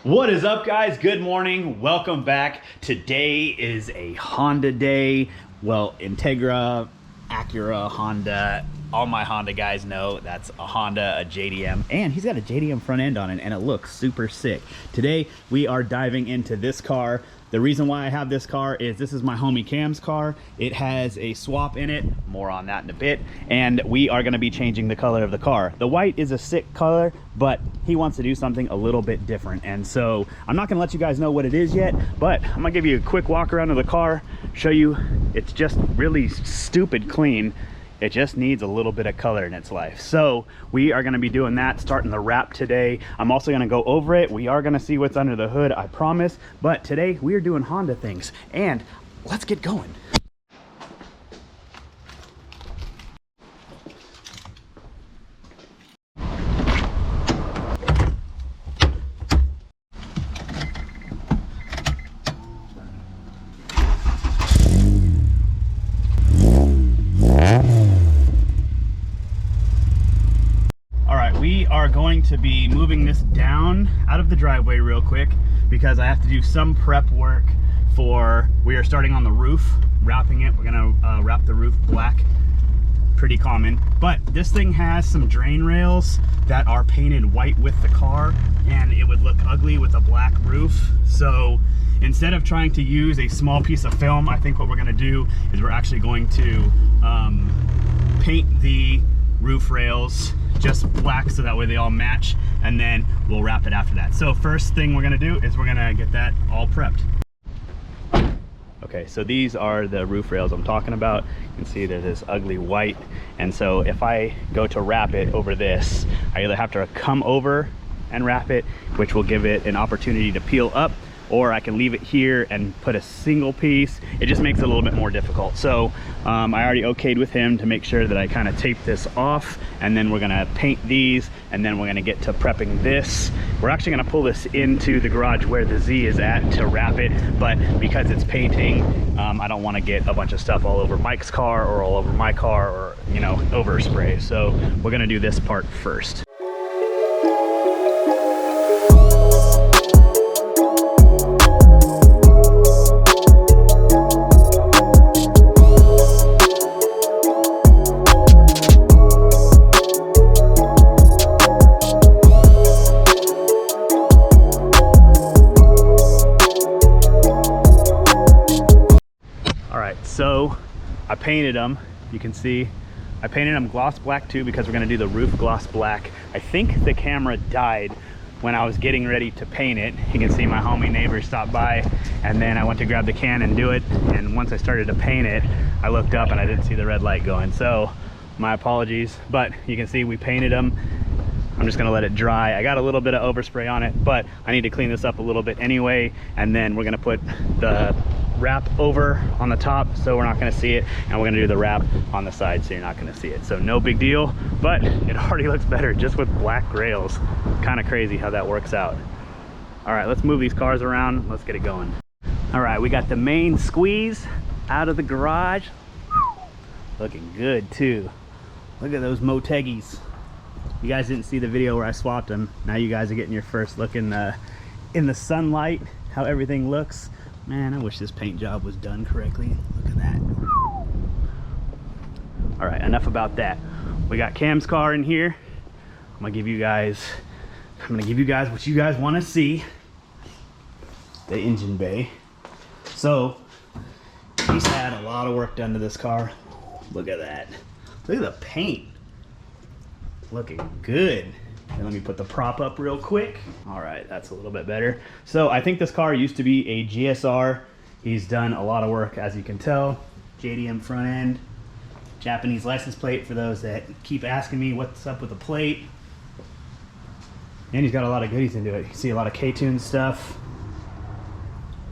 What is up, guys? Good morning. Welcome back. Today is a Honda day. Well, Integra, Acura, Honda. All my Honda guys know that's a Honda, a JDM, and he's got a JDM front end on it, and it looks super sick. Today, we are diving into this car. The reason why I have this car is this is my homie Kham's car. It has a swap in it, more on that in a bit, and we are gonna be changing the color of the car. The white is a sick color, but he wants to do something a little bit different, and so I'm not gonna let you guys know what it is yet, but I'm gonna give you a quick walk around of the car, show you it's just really stupid clean. It just needs a little bit of color in its life. So we are gonna be doing that, starting the wrap today. I'm also gonna go over it. We are gonna see what's under the hood, I promise. But today we are doing Honda things, and let's get going. We are going to be moving this down out of the driveway real quick because I have to do some prep work for, we are starting on the roof, wrapping it. We're gonna wrap the roof black, pretty common. But this thing has some drain rails that are painted white with the car, and it would look ugly with a black roof. So instead of trying to use a small piece of film, I think what we're gonna do is we're actually going to paint the roof rails just black so that way they all match, and then we'll wrap it after that. So first thing we're gonna do is we're gonna get that all prepped. Okay, so these are the roof rails I'm talking about. You can see there's this ugly white, and so if I go to wrap it over this, I either have to come over and wrap it, which will give it an opportunity to peel up, or I can leave it here and put a single piece. It just makes it a little bit more difficult. So I already okayed with him to make sure that I kind of tape this off, and then we're gonna paint these, and then we're gonna get to prepping this. We're actually gonna pull this into the garage where the Z is at to wrap it, but because it's painting, I don't wanna get a bunch of stuff all over Mike's car or all over my car, or, you know, overspray. So we're gonna do this part first. So I painted them, you can see I painted them gloss black too, because we're gonna do the roof gloss black. I think the camera died when I was getting ready to paint it. You can see my homie neighbor stopped by, and then I went to grab the can and do it, and once I started to paint it, I looked up and I didn't see the red light going, so my apologies. But you can see we painted them. I'm just gonna let it dry. I got a little bit of overspray on it, but I need to clean this up a little bit anyway, and then we're gonna put the wrap over on the top so we're not going to see it, and we're going to do the wrap on the side so you're not going to see it. So no big deal, but it already looks better just with black rails. Kind of crazy how that works out. All right, let's move these cars around. Let's get it going. All right, we got the main squeeze out of the garage. Looking good too. Look at those Motegis. You guys didn't see the video where I swapped them. Now you guys are getting your first look in the sunlight, how everything looks. Man, I wish this paint job was done correctly. Look at that. All right, enough about that. We got Kham's car in here. I'm gonna give you guys what you guys wanna see. The engine bay. So, he's had a lot of work done to this car. Look at that. Look at the paint. Looking good. And let me put the prop up real quick. All right, that's a little bit better. So I think this car used to be a GSR. He's done a lot of work, as you can tell. JDM front end, Japanese license plate for those that keep asking me what's up with the plate. And he's got a lot of goodies into it. You see a lot of K-Tune stuff.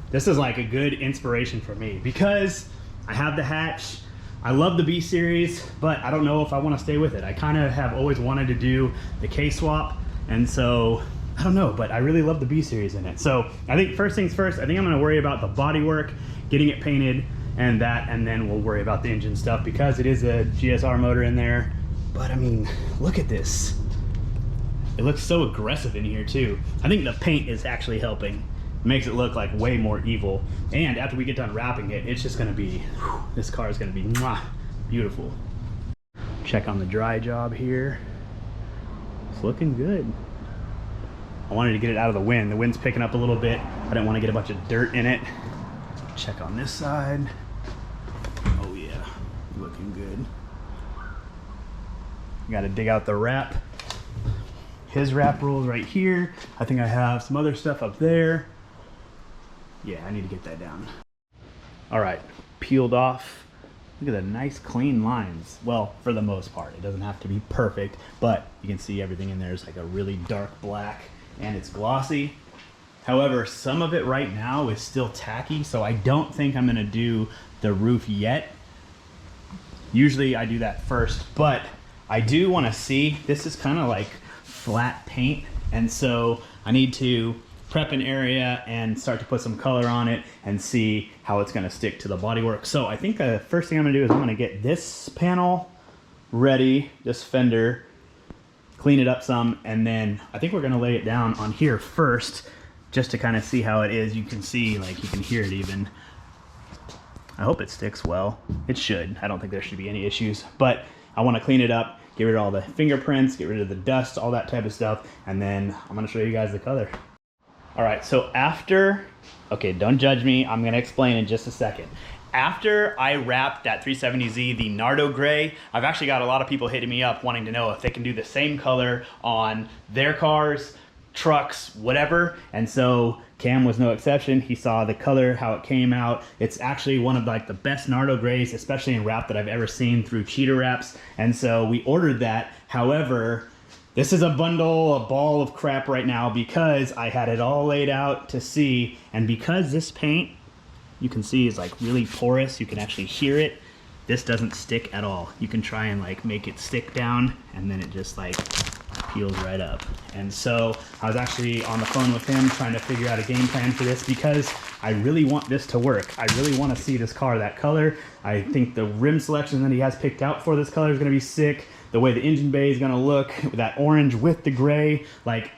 This is like a good inspiration for me because I have the hatch. I love the B series, but I don't know if I want to stay with it. I kind of have always wanted to do the K swap, and so I don't know, but I really love the B series in it. So I think first things first, I think I'm going to worry about the body work, getting it painted, and then we'll worry about the engine stuff because it is a GSR motor in there. But I mean, look at this. It looks so aggressive in here too. I think the paint is actually helping. It makes it look like way more evil. And after we get done wrapping it, it's just gonna be, whew, this car is gonna be mwah, beautiful. Check on the dry job here. It's looking good. I wanted to get it out of the wind. The wind's picking up a little bit. I didn't want to get a bunch of dirt in it. Check on this side. Oh yeah, looking good. Got to dig out the wrap. His wrap rolls right here. I think I have some other stuff up there. Yeah, I need to get that down. All right, peeled off. Look at the nice clean lines. Well, for the most part, it doesn't have to be perfect, but you can see everything in there is like a really dark black and it's glossy. However, some of it right now is still tacky, so I don't think I'm gonna do the roof yet. Usually I do that first, but I do wanna see, this is kind of like flat paint, and so I need to prep an area and start to put some color on it and see how it's gonna stick to the bodywork. So I think the first thing I'm gonna do is I'm gonna get this panel ready, this fender, clean it up some, and then I think we're gonna lay it down on here first just to kind of see how it is. You can see, like, you can hear it even. I hope it sticks well. It should. I don't think there should be any issues, but I wanna clean it up, get rid of all the fingerprints, get rid of the dust, all that type of stuff, and then I'm gonna show you guys the color. All right, so after, okay, don't judge me, I'm gonna explain in just a second. After I wrapped that 370Z, the Nardo Gray, I've actually got a lot of people hitting me up wanting to know if they can do the same color on their cars, trucks, whatever. And so Cam was no exception. He saw the color, how it came out. It's actually one of like the best Nardo Grays, especially in wrap, that I've ever seen through Cheetah Wraps. And so we ordered that. However, this is a ball of crap right now because I had it all laid out to see, and because this paint, you can see, is like really porous, you can actually hear it. This doesn't stick at all. You can try and like make it stick down, and then it just like peels right up. And so I was actually on the phone with him trying to figure out a game plan for this because I really want this to work. I really want to see this car that color. I think the rim selection that he has picked out for this color is going to be sick. The way the engine bay is going to look, that orange with the gray, like,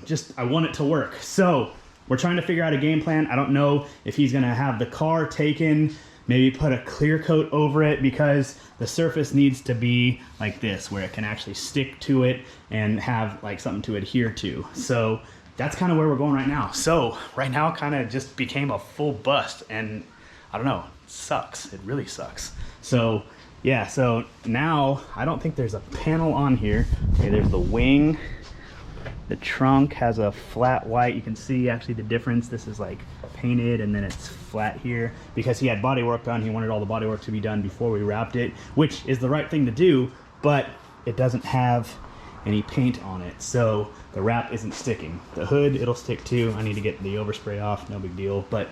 just, I want it to work. So we're trying to figure out a game plan. I don't know if he's going to have the car taken, maybe put a clear coat over it, because the surface needs to be like this, where it can actually stick to it and have like something to adhere to. So that's kind of where we're going right now. So right now kind of just became a full bust, and I don't know, it sucks. It really sucks. So yeah, so now I don't think there's a panel on here. Okay, there's the wing. The trunk has a flat white. You can see actually the difference. This is like painted and then it's flat here because he had body work done. He wanted all the body work to be done before we wrapped it, which is the right thing to do, but it doesn't have any paint on it, so the wrap isn't sticking. The hood, it'll stick too. I need to get the overspray off, no big deal. But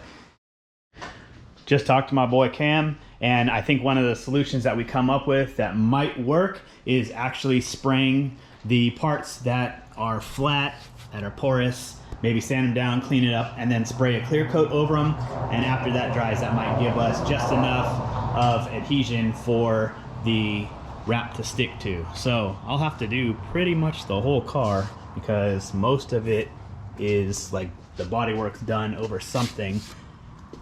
just talked to my boy Cam, and I think one of the solutions that we come up with that might work is actually spraying the parts that are flat, that are porous, maybe sand them down, clean it up, and then spray a clear coat over them. And after that dries, that might give us just enough of adhesion for the wrap to stick to. So I'll have to do pretty much the whole car because most of it is like the bodywork's done over something.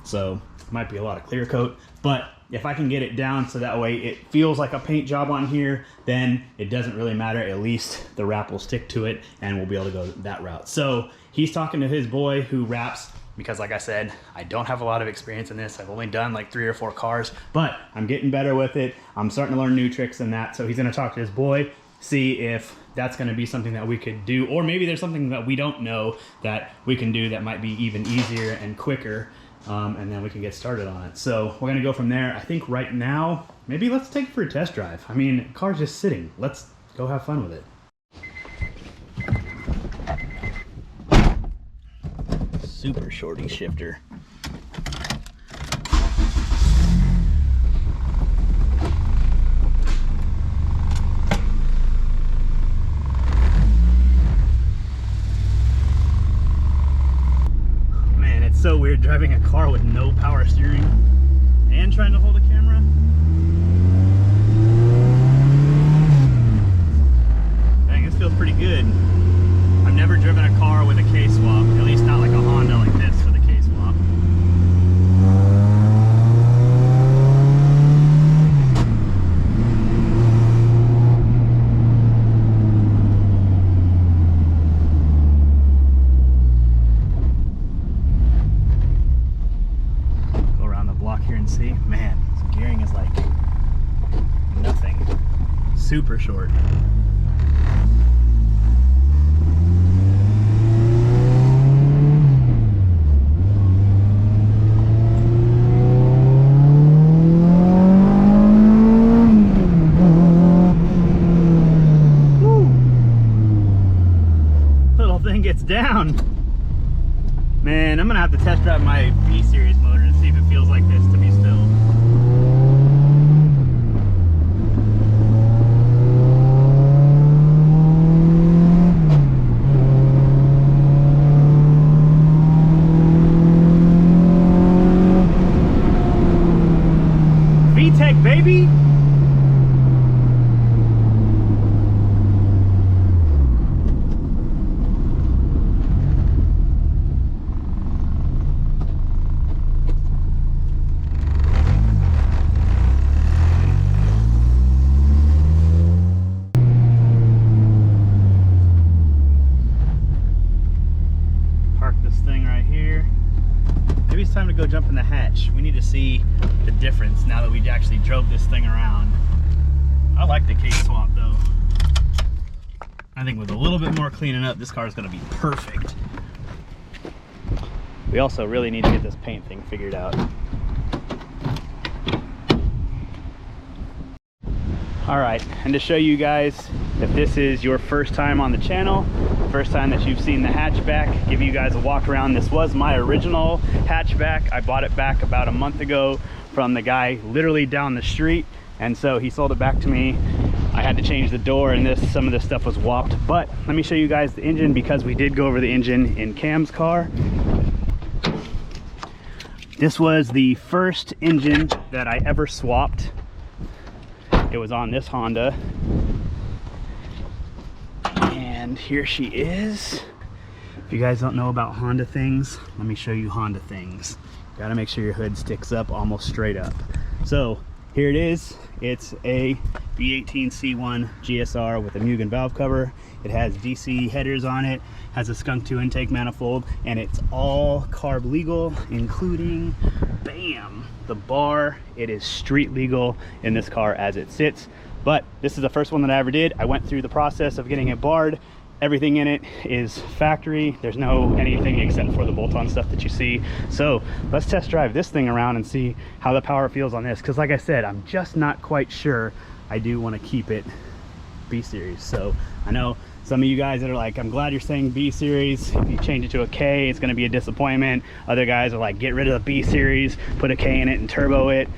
So might be a lot of clear coat, but if I can get it down so that way it feels like a paint job on here, then it doesn't really matter. At least the wrap will stick to it and we'll be able to go that route. So he's talking to his boy who wraps, because like I said, I don't have a lot of experience in this. I've only done like 3 or 4 cars, but I'm getting better with it. I'm starting to learn new tricks in that. So he's gonna talk to his boy, see if that's gonna be something that we could do, or maybe there's something that we don't know that we can do that might be even easier and quicker. And then we can get started on it. So we're gonna go from there. I think right now, maybe let's take it for a test drive. I mean, the car's just sitting. Let's go have fun with it. Super shorty shifter. So weird driving a car with no power steering and trying to hold a camera. Dang, this feels pretty good. never driven a car with a K-swap, at least not like a Honda like this with a K-swap. Go around the block here and see. Man, this gearing is like nothing. Super short. Gets down. Man, I'm gonna have to test drive my B series motor and see if it feels like this to be still. VTEC, baby. Time to go jump in the hatch. We need to see the difference now that we actually drove this thing around. I like the K-swap though. I think with a little bit more cleaning up, this car is going to be perfect. We also really need to get this paint thing figured out. All right, and to show you guys, if this is your first time on the channel, first time that you've seen the hatchback, give you guys a walk around. This was my original hatchback. I bought it back about a month ago from the guy literally down the street, and so he sold it back to me. I had to change the door, and some of this stuff was whopped. But let me show you guys the engine, because we did go over the engine in Cam's car. This was the first engine that I ever swapped. It was on this Honda, and here she is. If you guys don't know about Honda things, let me show you Honda things. Gotta make sure your hood sticks up almost straight up. So here it is. It's a V18 C1 GSR with a Mugen valve cover. It has DC headers on it, has a Skunk 2 intake manifold, and it's all carb legal, including, bam, the bar. It is street legal in this car as it sits. But this is the first one that I ever did. I went through the process of getting it barred. Everything in it is factory. There's no anything except for the bolt-on stuff that you see. So let's test drive this thing around and see how the power feels on this, because like I said, I'm just not quite sure. I do want to keep it B series. So I know some of you guys that are like, I'm glad you're saying B series. If you change it to a K, it's going to be a disappointment. Other guys are like, get rid of the B series, put a K in it and turbo it.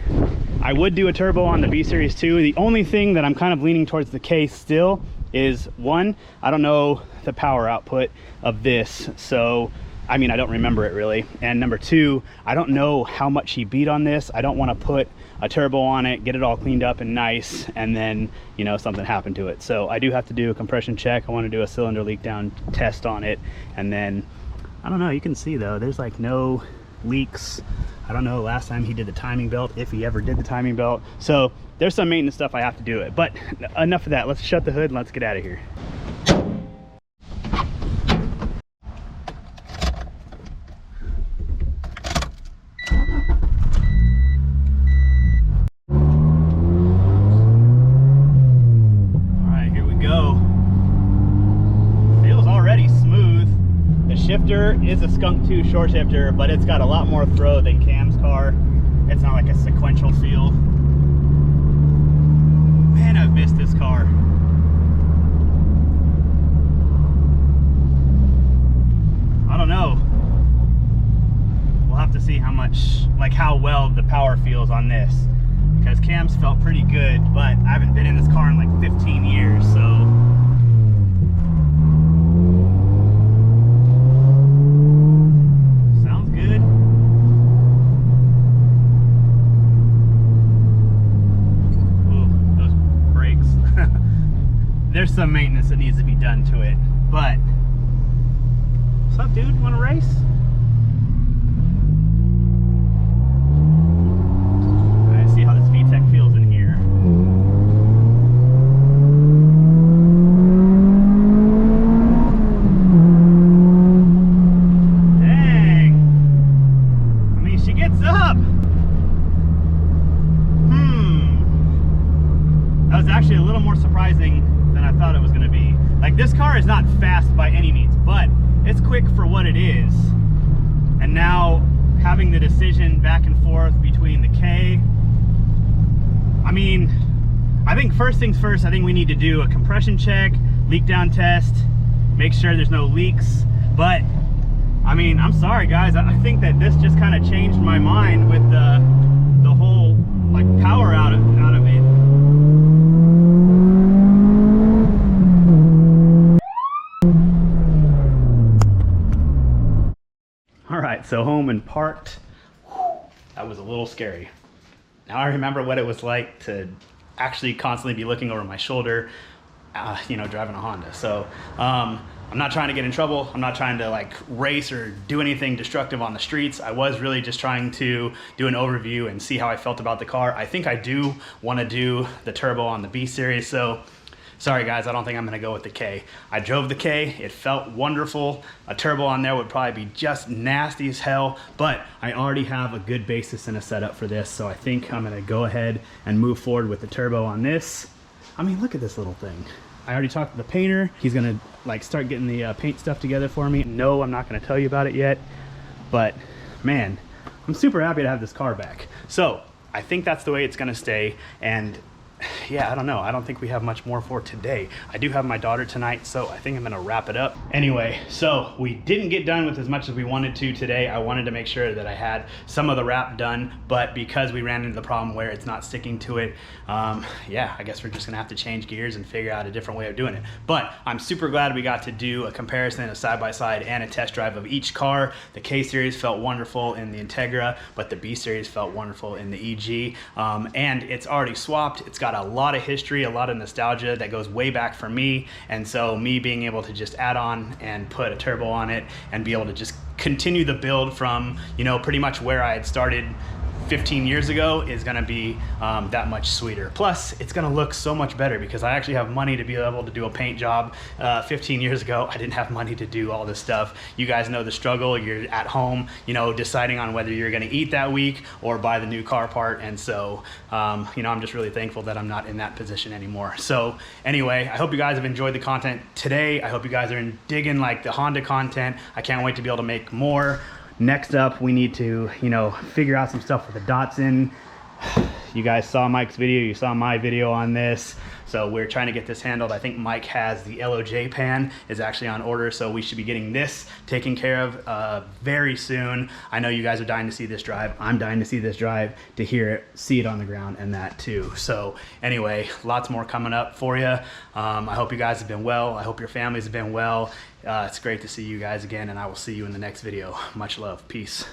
I would do a turbo on the B series too. The only thing that I'm kind of leaning towards the K still is, one, I don't know the power output of this, so I mean, I don't remember it really. And number two, I don't know how much he beat on this. I don't want to put a turbo on it, get it all cleaned up and nice, and then, you know, something happened to it. So I do have to do a compression check. I want to do a cylinder leak down test on it, and then I don't know, you can see though, there's like no leaks. I don't know last time he did the timing belt, if he ever did the timing belt. So there's some maintenance stuff I have to do it. But enough of that. Let's shut the hood and let's get out of here. All right, here we go. Feels already smooth. The shifter is a Skunk 2 short shifter, but it's got a lot more throw than Cam's car. It's not like a sequential feel. Man, I've missed this car. I don't know. We'll have to see how much, like how well the power feels on this, because Cam's felt pretty good, but I haven't been in this car in like 15 years, so. Sounds good. There's some maintenance that needs to be done to it, but What's up, dude? Want to race? Alright, see how this VTEC feels in here. Dang! I mean, she gets up! That was actually a little more surprising than I thought it was going to be. Like, this car is not fast by any means, but it's quick for what it is. And now having the decision back and forth between the K, I mean, I think first things first, I think we need to do a compression check, leak down test, make sure there's no leaks. But I mean, I'm sorry guys, I think that this just kind of changed my mind with the whole like power out of it. All right, so home and parked. That was a little scary. Now I remember what it was like to actually constantly be looking over my shoulder, you know, driving a Honda. So I'm not trying to get in trouble. I'm not trying to like race or do anything destructive on the streets. I was really just trying to do an overview and see how I felt about the car. I think I do want to do the turbo on the B series. So sorry guys, I don't think I'm gonna go with the K. I drove the K, it felt wonderful. A turbo on there would probably be just nasty as hell, but I already have a good basis and a setup for this, so I think I'm gonna go ahead and move forward with the turbo on this. I mean, look at this little thing. I already talked to the painter. He's gonna like start getting the paint stuff together for me. No, I'm not gonna tell you about it yet, but man, I'm super happy to have this car back. So I think that's the way it's gonna stay. And yeah, I don't know. I don't think we have much more for today. I do have my daughter tonight, so I think I'm gonna wrap it up. Anyway, so we didn't get done with as much as we wanted to today. I wanted to make sure that I had some of the wrap done, but because we ran into the problem where it's not sticking to it, yeah, I guess we're just gonna have to change gears and figure out a different way of doing it. But I'm super glad we got to do a comparison, a side-by-side, and a test drive of each car. The K series felt wonderful in the Integra, but the B series felt wonderful in the EG. And it's already swapped. It's got a lot of history, a lot of nostalgia that goes way back for me, and so me being able to just add on and put a turbo on it and be able to just continue the build from, you know, pretty much where I had started 15 years ago is gonna be that much sweeter. Plus, it's gonna look so much better because I actually have money to be able to do a paint job. 15 years ago, I didn't have money to do all this stuff. You guys know the struggle. You're at home, you know, deciding on whether you're gonna eat that week or buy the new car part. And so, you know, I'm just really thankful that I'm not in that position anymore. So anyway, I hope you guys have enjoyed the content today. I hope you guys are digging like the Honda content. I can't wait to be able to make more. Next up, we need to, you know, figure out some stuff with the Datsun. You guys saw Mike's video, you saw my video on this. So we're trying to get this handled. I think Mike has the LOJ pan is actually on order, so we should be getting this taken care of very soon. I know you guys are dying to see this drive. I'm dying to see this drive, to hear it, see it on the ground, and that too. So anyway, lots more coming up for you. I hope you guys have been well. I hope your families have been well. It's great to see you guys again, and I will see you in the next video. Much love. Peace.